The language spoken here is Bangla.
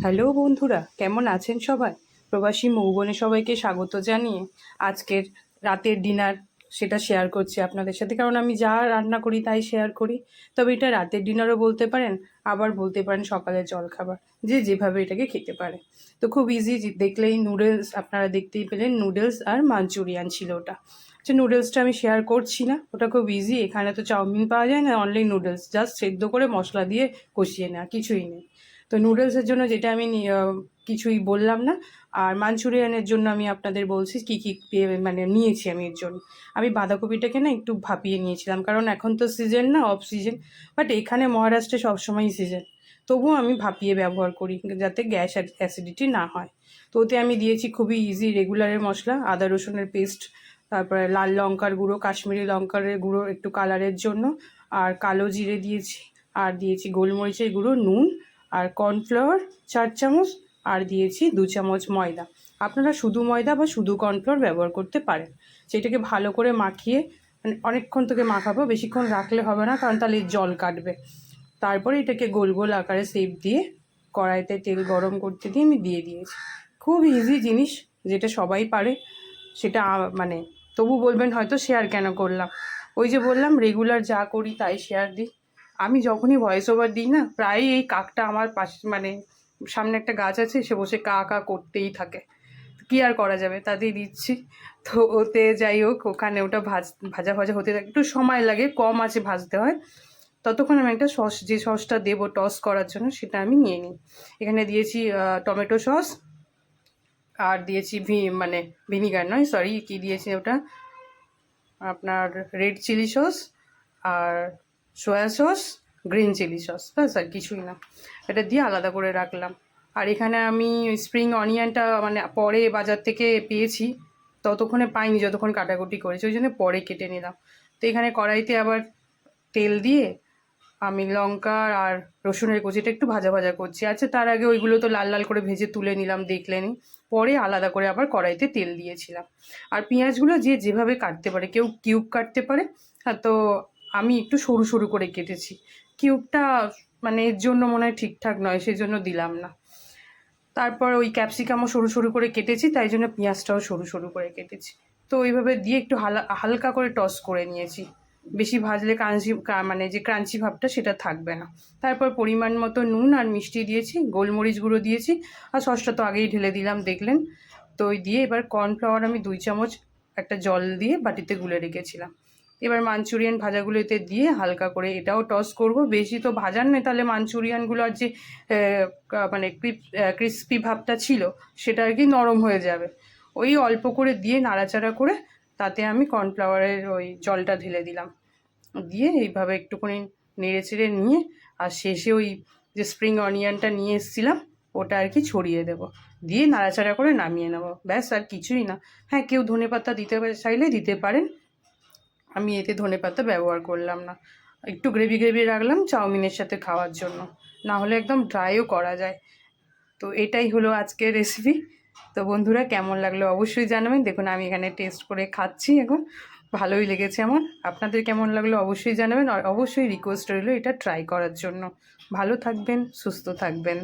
হ্যালো বন্ধুরা, কেমন আছেন সবাই? প্রবাসী মৌবনে সবাইকে স্বাগত জানিয়ে আজকের রাতের ডিনার সেটা শেয়ার করছি আপনাদের সাথে। কারণ আমি যা রান্না করি তাই শেয়ার করি। তবে এটা রাতের ডিনারও বলতে পারেন, আবার বলতে পারেন সকালের জলখাবার, যে যেভাবে এটাকে খেতে পারে। তো খুব ইজি, দেখলেই নুডলস, আপনারা দেখতেই পেলেন নুডলস আর মাঞ্চুরিয়ান ছিল ওটা। আচ্ছা, নুডলসটা আমি শেয়ার করছি না, ওটা খুব ইজি। এখানে তো চাউমিন পাওয়া যায় না, অনলি নুডলস, জাস্ট সেদ্ধ করে মশলা দিয়ে কষিয়ে নেওয়া, কিছুই নেই। তো নুডলসের জন্য যেটা আমি কিছুই বললাম না। আর মাঞ্চুরিয়ানের জন্য আমি আপনাদের বলছি কী কী মানে নিয়েছি আমি এর জন্য। আমি বাঁধাকপিটাকে না একটু ভাপিয়ে নিয়েছিলাম, কারণ এখন তো সিজন না, অফ সিজন, বাট এখানে মহারাষ্ট্রে সবসময়ই সিজন। তবুও আমি ভাপিয়ে ব্যবহার করি যাতে গ্যাস অ্যাসিডিটি না হয়। তো ওতে আমি দিয়েছি খুবই ইজি রেগুলারের মশলা, আদা রসুনের পেস্ট, তারপরে লাল লঙ্কার গুঁড়ো, কাশ্মীরি লঙ্কার গুঁড়ো একটু কালারের জন্য, আর কালো জিরে দিয়েছি, আর দিয়েছি গোলমরিচের গুঁড়ো, নুন, আর কর্নফ্লাওয়ার 4 চামচ, আর দিয়েছি 2 চামচ ময়দা। আপনারা শুধু ময়দা বা শুধু কর্নফ্লাওয়ার ব্যবহার করতে পারেন। সেটাকে ভালো করে মাখিয়ে, মানে অনেকক্ষণ থেকে মাখাবো, বেশিক্ষণ রাখলে হবে না, কারণ তাহলে জল কাটবে। তারপরে এটাকে গোল গোল আকারে শেপ দিয়ে কড়াইতে তেল গরম করতে দিয়ে আমি দিয়ে দিয়েছি। খুব ইজি জিনিস, যেটা সবাই পারে। সেটা মানে তবু বলবেন হয়তো শেয়ার কেন করলাম। ওই যে বললাম রেগুলার যা করি তাই শেয়ার দিই। আমি যখনই ভয়েস ওভার দিই না, প্রায়ই এই কাকটা আমার পাশে, মানে সামনে একটা গাছ আছে, সে বসে কা কা করতেই থাকে। কী আর করা যাবে, তাতেই দিচ্ছি। তো ওতে যাই হোক, ওখানে ওটা ভাজা ভাজা হতে থাকে, একটু সময় লাগে, কম আছে ভাজতে হয়। ততক্ষণ আমি একটা সস, যে সসটা দেবো টস করার জন্য, সেটা আমি নিয়ে নিই। এখানে দিয়েছি টমেটো সস, আর দিয়েছি মানে ভিনিগার নয়, সরি, কি দিয়েছি ওটা, আপনার রেড চিলি সস, আর soya sauce, green chilli sauce, ব্যাস, আর কিছুই না। এটা দিয়ে আলাদা করে রাখলাম। আর এখানে আমি স্প্রিং অনিয়নটা মানে পরে বাজার থেকে পেয়েছি, ততক্ষণে পাইনি যতক্ষণ কাটাকুটি করেছি, ওই জন্য পরে কেটে নিলাম। তো এখানে কড়াইতে আবার তেল দিয়ে আমি লঙ্কা আর রসুনের কুচিটা একটু ভাজা ভাজা করছি। আচ্ছা, তার আগে ওইগুলো তো লাল লাল করে ভেজে তুলে নিলাম, দেখলেনি। পরে আলাদা করে আবার কড়াইতে তেল দিয়েছিলাম। আর পেঁয়াজগুলো যে যেভাবে কাটতে পারে, কেউ কিউব কাটতে পারে, তো আমি একটু সরু সরু করে কেটেছি। কিউবটা মানে এর জন্য মনে হয় ঠিকঠাক নয়, সেই জন্য দিলাম না। তারপর ওই ক্যাপসিকামও সরু সরু করে কেটেছি, তাই জন্য পেঁয়াজটাও সরু সরু করে কেটেছি। তো ওইভাবে দিয়ে একটু হালকা করে টস করে নিয়েছি। বেশি ভাজলে ক্রাঞ্চি, মানে যে ক্রাঞ্চি ভাবটা সেটা থাকবে না। তারপর পরিমাণ মতো নুন আর মিষ্টি দিয়েছি, গোলমরিচ গুঁড়ো দিয়েছি, আর সসটা তো আগেই ঢেলে দিলাম, দেখলেন। তো ওই দিয়ে এবার কর্নফ্লাওয়ার আমি 2 চামচ একটা জল দিয়ে বাটিতে গুলে রেখেছিলাম। এবার মাঞ্চুরিয়ান ভাজাগুলো এতে দিয়ে হালকা করে এটাও টস করব। বেশি তো ভাজার নেই, তাহলে মাঞ্চুরিয়ানগুলো আর যে মানে ক্রিস্পি ভাবটা ছিল সেটা আর কি নরম হয়ে যাবে। ওই অল্প করে দিয়ে নাড়াচাড়া করে তাতে আমি কর্নফ্লাওয়ারের ওই জলটা ঢেলে দিলাম, দিয়ে এইভাবে একটুখানি নেড়ে চেড়ে নিয়ে, আর শেষে ওই যে স্প্রিং অনিয়নটা নিয়ে এসেছিলাম ওটা আর কি ছড়িয়ে দেবো, দিয়ে নাড়াচাড়া করে নামিয়ে নেবো, ব্যাস, আর কিছুই না। হ্যাঁ, কেউ ধনেপাতা দিতে চাইলে দিতে পারেন, আমি এতে ধনেপাতা ব্যবহার করলাম না। একটু গ্রেভি গ্রেভি রাখলাম চাউমিনের সাথে খাওয়ার জন্য, না হলে একদম ড্রাইও করা যায়। তো এটাই হলো আজকের রেসিপি। তো বন্ধুরা, কেমন লাগলো অবশ্যই জানাবেন। দেখুন আমি এখানে টেস্ট করে খাচ্ছি এখন, ভালোই লেগেছে আমার। আপনাদের কেমন লাগলো অবশ্যই জানাবেন, আর অবশ্যই রিকোয়েস্ট রইলো এটা ট্রাই করার জন্য। ভালো থাকবেন, সুস্থ থাকবেন।